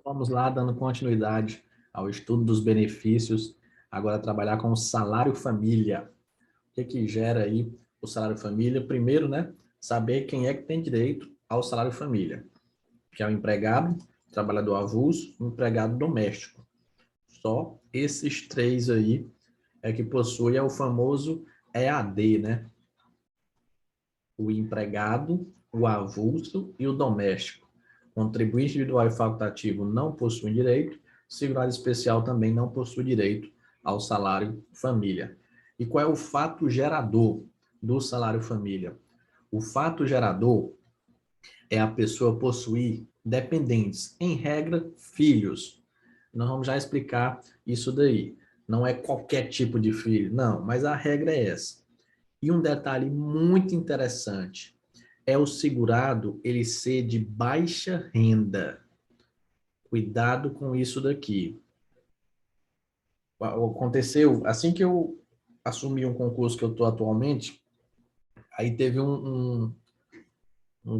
Vamos lá, dando continuidade ao estudo dos benefícios, agora trabalhar com o salário família. O que gera aí o salário família? Primeiro, né, saber quem é que tem direito ao salário família, que é o empregado, trabalhador avulso, empregado doméstico. Só esses três aí é que possui o famoso EAD, né? O empregado, o avulso e o doméstico. Contribuinte individual e facultativo não possuem direito, segurado especial também não possui direito ao salário família. E qual é o fato gerador do salário família? O fato gerador é a pessoa possuir dependentes, em regra, filhos. Nós vamos já explicar isso daí. Não é qualquer tipo de filho, não, mas a regra é essa. E um detalhe muito interessante é o segurado ele ser de baixa renda. Cuidado com isso daqui. Aconteceu, assim que eu assumi um concurso que eu estou atualmente, aí teve um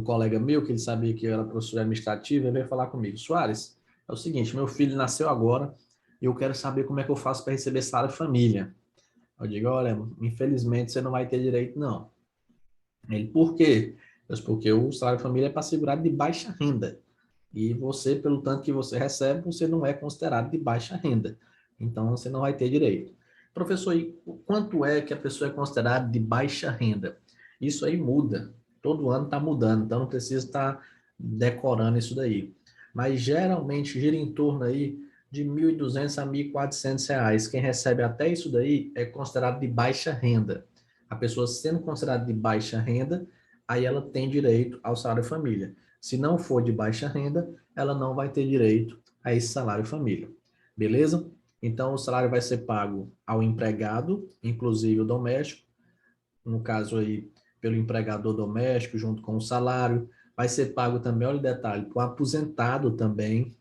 colega meu, que ele sabia que eu era professor administrativo, ele veio falar comigo: Soares, é o seguinte, meu filho nasceu agora e eu quero saber como é que eu faço para receber salário família. Eu digo: olha, infelizmente você não vai ter direito, não. Ele: por quê? Eu disse: porque o salário família é para segurado de baixa renda. E você, pelo tanto que você recebe, você não é considerado de baixa renda. Então, você não vai ter direito. Professor, e quanto é que a pessoa é considerada de baixa renda? Isso aí muda. Todo ano está mudando, então não precisa estar decorando isso daí. Mas geralmente gira em torno aí de 1.200 a R$ 1.400. Quem recebe até isso daí é considerado de baixa renda. A pessoa sendo considerada de baixa renda, aí ela tem direito ao salário família. Se não for de baixa renda, ela não vai ter direito a esse salário família. Beleza? Então, o salário vai ser pago ao empregado, inclusive o doméstico, no caso aí, pelo empregador doméstico, junto com o salário. Vai ser pago também, olha o detalhe, para o aposentado também,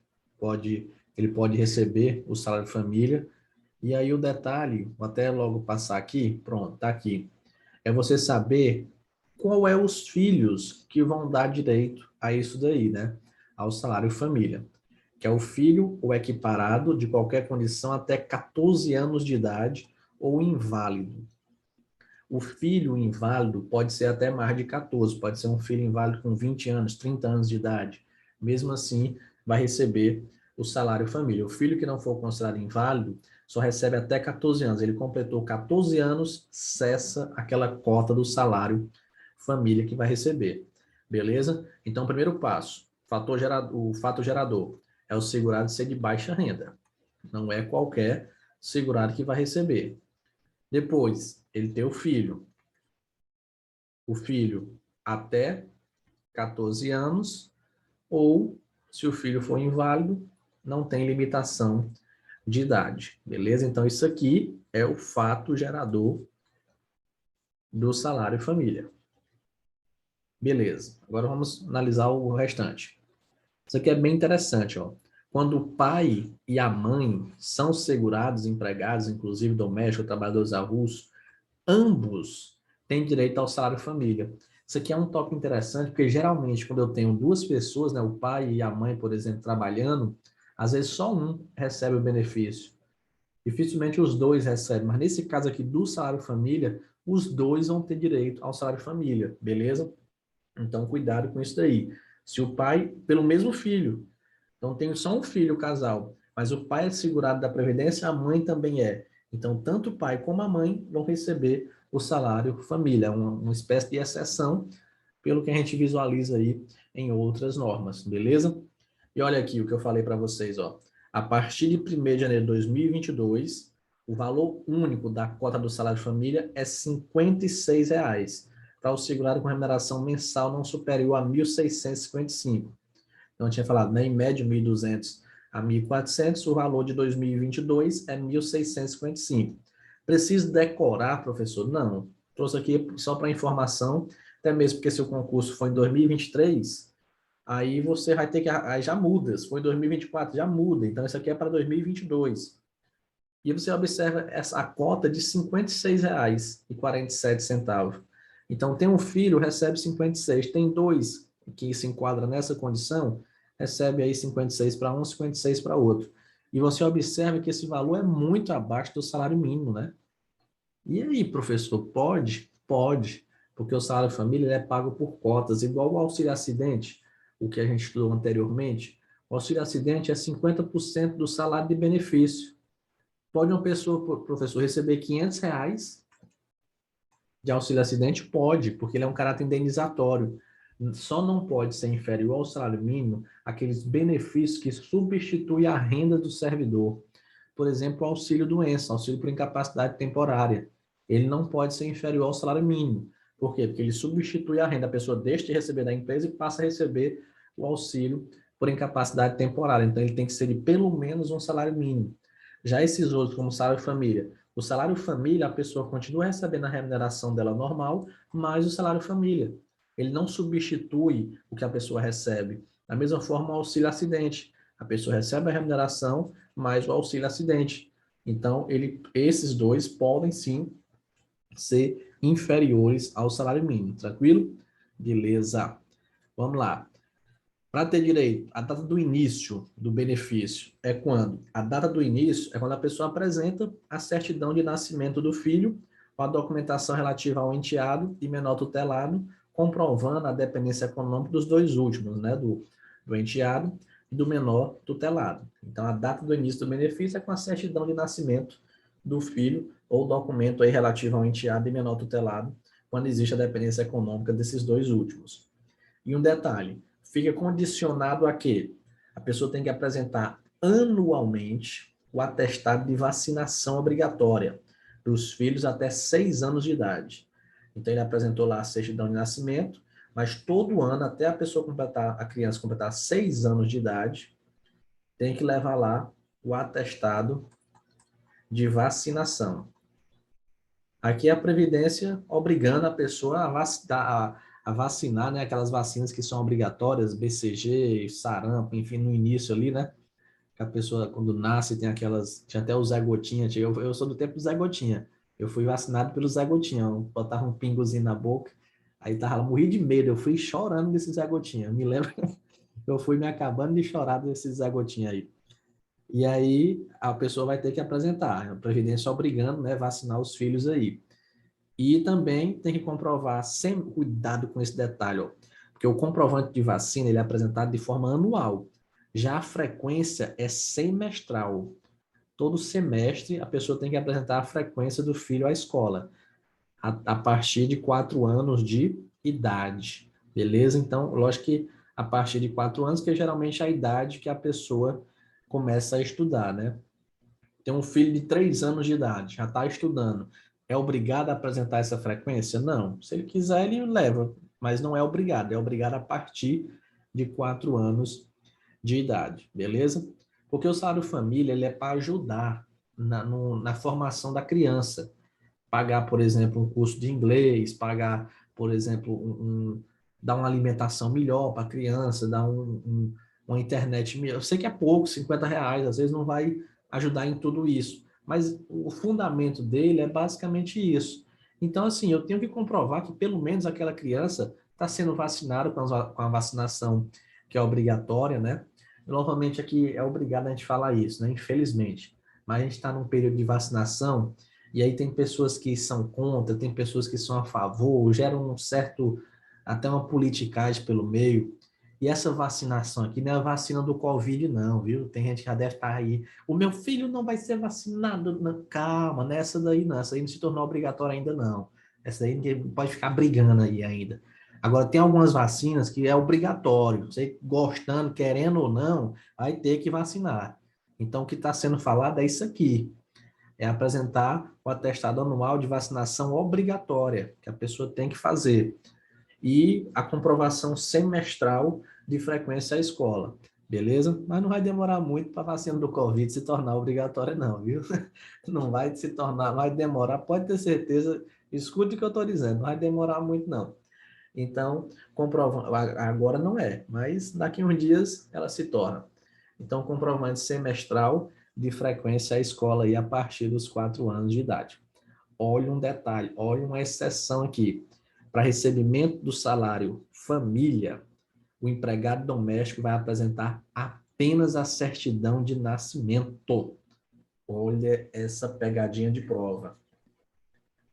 ele pode receber o salário família. E aí o detalhe, vou até logo passar aqui, pronto, tá aqui, é você saber qual é os filhos que vão dar direito a isso daí, né? Ao salário família, que é o filho ou equiparado de qualquer condição até 14 anos de idade ou inválido. O filho inválido pode ser até mais de 14, pode ser um filho inválido com 20 anos, 30 anos de idade. Mesmo assim, vai receber o salário família. O filho que não for considerado inválido só recebe até 14 anos. Ele completou 14 anos, cessa aquela cota do salário família que vai receber. Beleza? Então, primeiro passo, o fato gerador é o segurado ser de baixa renda. Não é qualquer segurado que vai receber. Depois, ele tem o filho. O filho até 14 anos, ou, se o filho for inválido, não tem limitação de idade. Beleza? Então, isso aqui é o fato gerador do salário família. Beleza. Agora vamos analisar o restante. Isso aqui é bem interessante, ó. Quando o pai e a mãe são segurados, empregados, inclusive domésticos, trabalhadores avulsos, ambos têm direito ao salário família. Isso aqui é um tópico interessante, porque geralmente quando eu tenho duas pessoas, né, o pai e a mãe, por exemplo, trabalhando, às vezes só um recebe o benefício. Dificilmente os dois recebem, mas nesse caso aqui do salário família, os dois vão ter direito ao salário família, beleza? Então cuidado com isso daí. Se o pai, pelo mesmo filho, então tem só um filho, o casal, mas o pai é segurado da Previdência, a mãe também é. Então, tanto o pai como a mãe vão receber o salário família, uma espécie de exceção, pelo que a gente visualiza aí em outras normas, beleza? E olha aqui o que eu falei para vocês, ó. A partir de 1º de janeiro de 2022, o valor único da cota do salário família é R$ 56, para o segurado com remuneração mensal não superior a 1.655. Então, eu tinha falado, né, em média, 1.200 a 1.400, o valor de 2022 é 1.655. Preciso decorar, professor? Não. Trouxe aqui só para informação, até mesmo porque se o concurso foi em 2023, aí você vai ter que, aí já muda, se for em 2024, já muda, então isso aqui é para 2022. E você observa essa a cota de R$ 56,47. Então, tem um filho, recebe 56, tem dois que se enquadram nessa condição, recebe aí 56 para um, 56 para outro. E você observa que esse valor é muito abaixo do salário mínimo, né? E aí, professor, pode? Pode, porque o salário família ele é pago por cotas, igual o auxílio acidente, o que a gente estudou anteriormente. O auxílio acidente é 50% do salário de benefício. Pode uma pessoa, professor, receber R$ 500 de auxílio acidente? Pode, porque ele é um caráter indenizatório. Só não pode ser inferior ao salário mínimo aqueles benefícios que substituem a renda do servidor. Por exemplo, o auxílio doença, auxílio por incapacidade temporária. Ele não pode ser inferior ao salário mínimo. Por quê? Porque ele substitui a renda. A pessoa deixa de receber da empresa e passa a receber o auxílio por incapacidade temporária. Então, ele tem que ser de pelo menos um salário mínimo. Já esses outros, como salário família, o salário família, a pessoa continua recebendo a remuneração dela normal, mais o salário família. Ele não substitui o que a pessoa recebe. Da mesma forma, o auxílio acidente. A pessoa recebe a remuneração, mais o auxílio acidente. Então, esses dois podem sim ser inferiores ao salário mínimo. Tranquilo? Beleza. Vamos lá. Para ter direito, a data do início do benefício é quando? A data do início é quando a pessoa apresenta a certidão de nascimento do filho, com a documentação relativa ao enteado e menor tutelado, comprovando a dependência econômica dos dois últimos, né? Do enteado e do menor tutelado. Então, a data do início do benefício é com a certidão de nascimento do filho ou documento aí relativo ao enteado e menor tutelado, quando existe a dependência econômica desses dois últimos. E um detalhe, fica condicionado a que a pessoa tem que apresentar anualmente o atestado de vacinação obrigatória para os filhos até 6 anos de idade. Então, ele apresentou lá a certidão de nascimento, mas todo ano, até a pessoa completar, a criança completar 6 anos de idade, tem que levar lá o atestado de vacinação. Aqui é a Previdência obrigando a pessoa a vacinar, né? Aquelas vacinas que são obrigatórias, BCG, sarampo, enfim, no início ali, né? Que a pessoa, quando nasce, tem aquelas. Tinha até o Zé Gotinha. Eu sou do tempo do Zé Gotinha. Eu fui vacinado pelo Zé Gotinha. Eu botava um pingozinho na boca, aí tava, morri de medo. Eu fui chorando desse Zé Gotinha. Eu me lembro, eu fui me acabando de chorar desse Zé Gotinha aí. E aí a pessoa vai ter que apresentar, a Previdência obrigando, né, vacinar os filhos aí. E também tem que comprovar, sempre cuidado com esse detalhe, ó, porque o comprovante de vacina ele é apresentado de forma anual. Já a frequência é semestral. Todo semestre a pessoa tem que apresentar a frequência do filho à escola, a partir de 4 anos de idade. Beleza? Então, lógico que a partir de 4 anos, que é geralmente a idade que a pessoa começa a estudar, né? Tem um filho de 3 anos de idade, já está estudando. É obrigado a apresentar essa frequência? Não. Se ele quiser, ele leva, mas não é obrigado. É obrigado a partir de 4 anos de idade, beleza? Porque o salário família ele é para ajudar na formação da criança. Pagar, por exemplo, um curso de inglês, pagar, por exemplo, dar uma alimentação melhor para a criança, dar uma internet melhor. Eu sei que é pouco, R$ 50, às vezes não vai ajudar em tudo isso, mas o fundamento dele é basicamente isso. Então, assim, eu tenho que comprovar que pelo menos aquela criança está sendo vacinada com a vacinação que é obrigatória, né? Novamente aqui é obrigado a gente falar isso, né? Infelizmente. Mas a gente está num período de vacinação e aí tem pessoas que são contra, tem pessoas que são a favor, gera um certo, até uma politicagem pelo meio. E essa vacinação aqui não é a vacina do Covid, não, viu? Tem gente que já deve estar aí. O meu filho não vai ser vacinado. Não, calma, nessa daí não. Essa aí não se tornou obrigatória ainda, não. Essa aí ninguém pode ficar brigando aí ainda. Agora, tem algumas vacinas que é obrigatório. Você gostando, querendo ou não, vai ter que vacinar. Então, o que está sendo falado é isso aqui. É apresentar o atestado anual de vacinação obrigatória, que a pessoa tem que fazer. E a comprovação semestral de frequência à escola. Beleza? Mas não vai demorar muito para a vacina do Covid se tornar obrigatória, não, viu? Não vai se tornar, vai demorar, pode ter certeza. Escute o que eu estou dizendo, não vai demorar muito, não. Então, comprovando, agora não é, mas daqui a uns dias ela se torna. Então, comprovante semestral de frequência à escola aí a partir dos 4 anos de idade. Olha um detalhe, olha uma exceção aqui. Para recebimento do salário família, o empregado doméstico vai apresentar apenas a certidão de nascimento. Olha essa pegadinha de prova.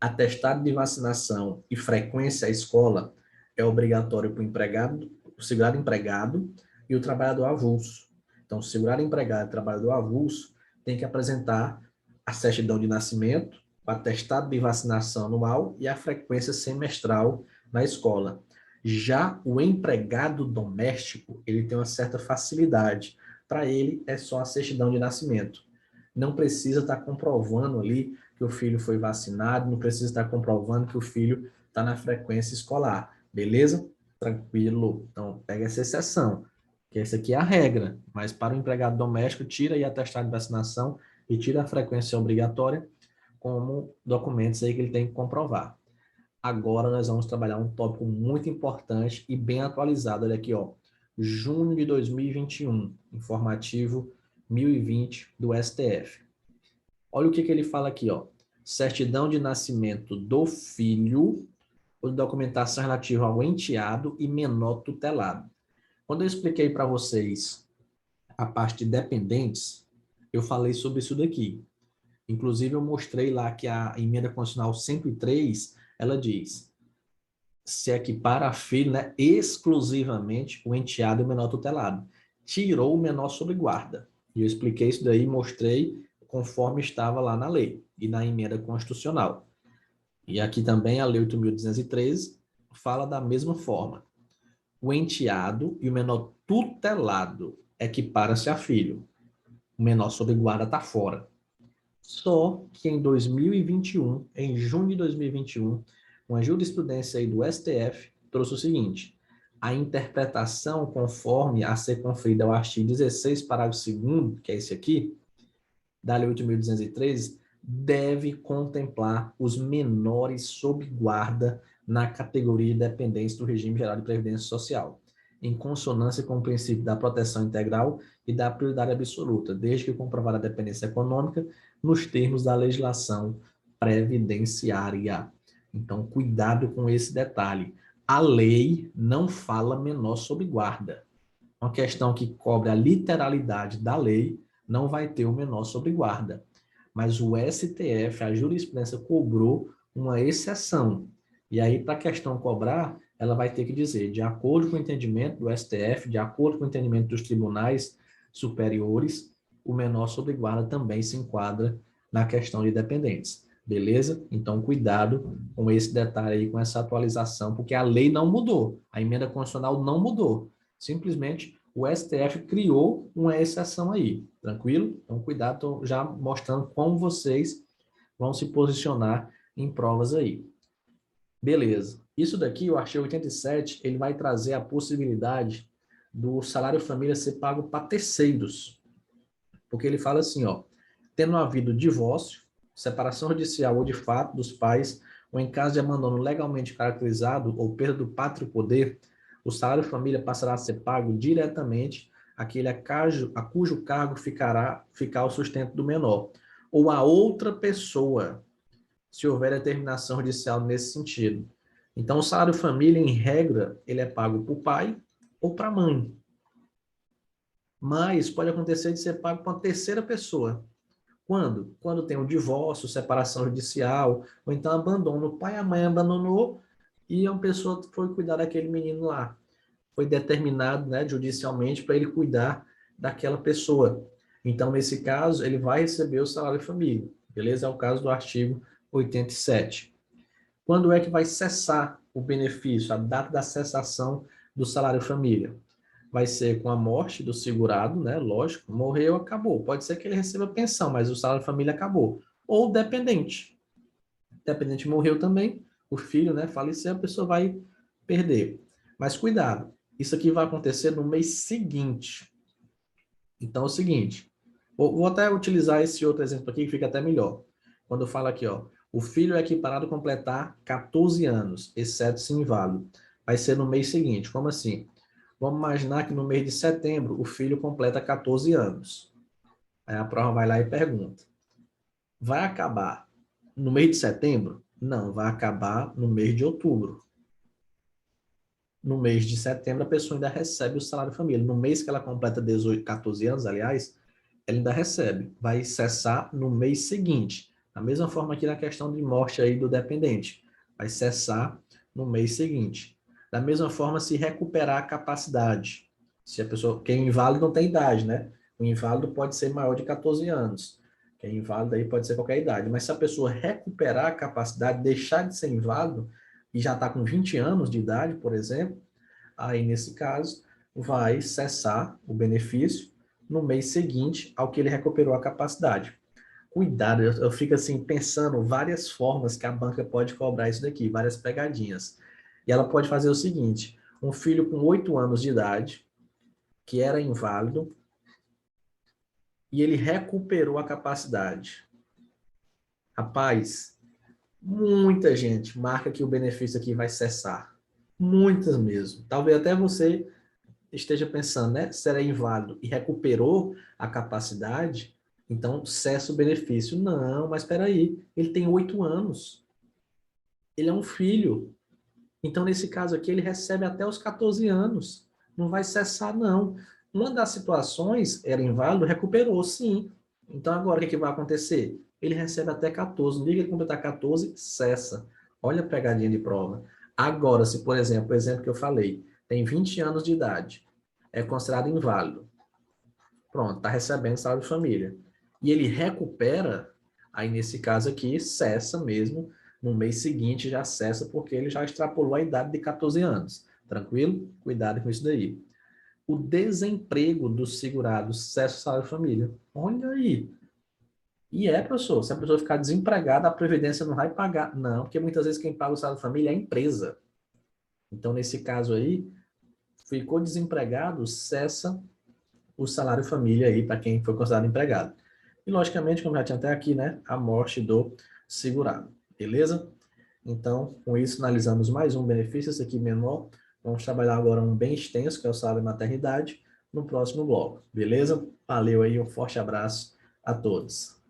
Atestado de vacinação e frequência à escola é obrigatório para o empregado, o segurado empregado e o trabalhador avulso. Então, o segurado empregado e o trabalhador avulso tem que apresentar a certidão de nascimento, o atestado de vacinação anual e a frequência semestral na escola. Já o empregado doméstico, ele tem uma certa facilidade. Para ele, é só a certidão de nascimento. Não precisa estar comprovando ali que o filho foi vacinado, não precisa estar comprovando que o filho está na frequência escolar. Beleza? Tranquilo. Então, pega essa exceção, que essa aqui é a regra. Mas para o empregado doméstico, tira aí a atestado de vacinação e tira a frequência obrigatória como documentos aí que ele tem que comprovar. Agora nós vamos trabalhar um tópico muito importante e bem atualizado. Olha aqui, ó. Junho de 2021, informativo 1020 do STF. Olha o que ele fala aqui, ó. Certidão de nascimento do filho, ou documentação relativa ao enteado e menor tutelado. Quando eu expliquei para vocês a parte de dependentes, eu falei sobre isso daqui. Inclusive, eu mostrei lá que a emenda constitucional 103, ela diz, se equipara a filho, né, exclusivamente o enteado e o menor tutelado. Tirou o menor sob guarda. E eu expliquei isso daí, mostrei conforme estava lá na lei e na emenda constitucional. E aqui também a Lei 8.213 fala da mesma forma. O enteado e o menor tutelado equipara-se a filho. O menor sob guarda está fora. Só que em 2021, em junho de 2021, uma jurisprudência aí do STF trouxe o seguinte: a interpretação conforme a ser conferida ao artigo 16, parágrafo 2º, que é esse aqui, da Lei 8.213, deve contemplar os menores sob guarda na categoria de dependentes do regime geral de previdência social, em consonância com o princípio da proteção integral e da prioridade absoluta, desde que comprovada a dependência econômica nos termos da legislação previdenciária. Então, cuidado com esse detalhe. A lei não fala menor sob guarda. Uma questão que cobre a literalidade da lei não vai ter o menor sob guarda. Mas o STF, a jurisprudência, cobrou uma exceção. E aí, para a questão cobrar, ela vai ter que dizer, de acordo com o entendimento do STF, de acordo com o entendimento dos tribunais superiores, o menor sob guarda também se enquadra na questão de dependentes. Beleza? Então, cuidado com esse detalhe aí, com essa atualização, porque a lei não mudou, a emenda constitucional não mudou. Simplesmente o STF criou uma exceção aí, tranquilo? Então, cuidado, estou já mostrando como vocês vão se posicionar em provas aí. Beleza. Isso daqui, o artigo 87, ele vai trazer a possibilidade do salário família ser pago para terceiros. Porque ele fala assim, ó, tendo havido divórcio, separação judicial ou de fato dos pais, ou em caso de abandono legalmente caracterizado ou perda do pátrio poder, o salário família passará a ser pago diretamente àquele a cujo cargo ficar o sustento do menor, ou a outra pessoa, se houver determinação judicial nesse sentido. Então, o salário família, em regra, ele é pago para o pai ou para a mãe. Mas pode acontecer de ser pago para uma terceira pessoa. Quando? Quando tem um divórcio, separação judicial, ou então abandono. O pai e a mãe abandonou e uma pessoa foi cuidar daquele menino lá. Foi determinado, né, judicialmente para ele cuidar daquela pessoa. Então, nesse caso, ele vai receber o salário família. Beleza? É o caso do artigo 87. Quando é que vai cessar o benefício, a data da cessação do salário família? Vai ser com a morte do segurado, né? Lógico, morreu, acabou. Pode ser que ele receba pensão, mas o salário família acabou. Ou dependente. Dependente morreu também, o filho, né, faleceu, a pessoa vai perder. Mas cuidado, isso aqui vai acontecer no mês seguinte. Então é o seguinte, vou até utilizar esse outro exemplo aqui que fica até melhor. Quando eu falo aqui, ó, o filho é equiparado a completar 14 anos, exceto se inválido. Vai ser no mês seguinte. Como assim? Vamos imaginar que no mês de setembro o filho completa 14 anos. Aí a prova vai lá e pergunta: vai acabar no mês de setembro? Não, vai acabar no mês de outubro. no mês de setembro, a pessoa ainda recebe o salário família. No mês que ela completa 18, 14 anos, aliás, ela ainda recebe. Vai cessar no mês seguinte. Da mesma forma que na questão de morte aí do dependente. Vai cessar no mês seguinte. Da mesma forma, se recuperar a capacidade. Se a pessoa, quem é inválido não tem idade, né? O inválido pode ser maior de 14 anos. Quem é inválido aí pode ser qualquer idade. Mas se a pessoa recuperar a capacidade, deixar de ser inválido, e já está com 20 anos de idade, por exemplo, aí nesse caso vai cessar o benefício no mês seguinte ao que ele recuperou a capacidade. Cuidado, eu fico assim pensando várias formas que a banca pode cobrar isso daqui, várias pegadinhas. E ela pode fazer o seguinte: um filho com 8 anos de idade, que era inválido, e ele recuperou a capacidade. Rapaz, muita gente marca que o benefício aqui vai cessar. Muitas mesmo. Talvez até você esteja pensando, né? Se era inválido e recuperou a capacidade, então cessa o benefício. Não, mas espera aí, ele tem 8 anos. Ele é um filho. Então, nesse caso aqui, ele recebe até os 14 anos. Não vai cessar, não. Uma das situações era inválido, recuperou, sim. Então, agora, o que vai acontecer? Ele recebe até 14. No dia que ele completar 14, cessa. Olha a pegadinha de prova. Agora, se, por exemplo, o exemplo que eu falei, tem 20 anos de idade, é considerado inválido. Pronto, está recebendo salário de família. E ele recupera, aí nesse caso aqui, cessa mesmo, no mês seguinte já cessa, porque ele já extrapolou a idade de 14 anos. Tranquilo? Cuidado com isso daí. O desemprego dos segurados cessa o salário de família. Olha aí. E professor, se a pessoa ficar desempregada, a Previdência não vai pagar. Não, porque muitas vezes quem paga o salário de família é a empresa. Então, nesse caso aí, ficou desempregado, cessa o salário família aí para quem foi considerado empregado. E, logicamente, como já tinha até aqui, né, a morte do segurado. Beleza? Então, com isso, finalizamos mais um benefício, esse aqui menor. Vamos trabalhar agora um bem extenso, que é o salário de maternidade, no próximo bloco. Beleza? Valeu aí, um forte abraço a todos.